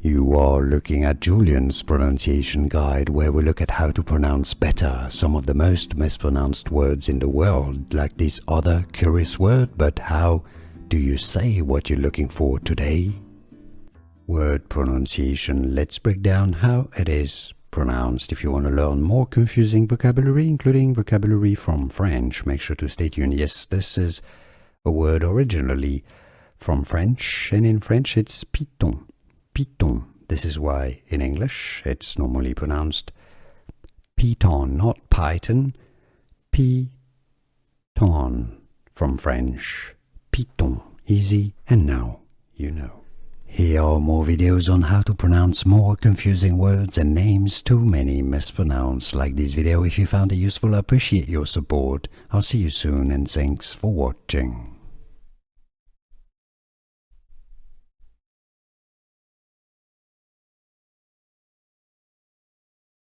You are looking at Julian's pronunciation guide, where we look at how to pronounce better some of the most mispronounced words in the world, like this other curious word. But how do you say what you're looking for today? Word pronunciation. Let's break down how it is pronounced. If you want to learn more confusing vocabulary, including vocabulary from French, make sure to stay tuned. Yes, this is a word originally from French, and in French it's piton. Piton. This is why in English it's normally pronounced piton, not python. Piton from French. Piton. Easy, and now you know. Here are more videos on how to pronounce more confusing words and names too many mispronounced. Like this video if you found it useful. I appreciate your support. I'll see you soon, and thanks for watching.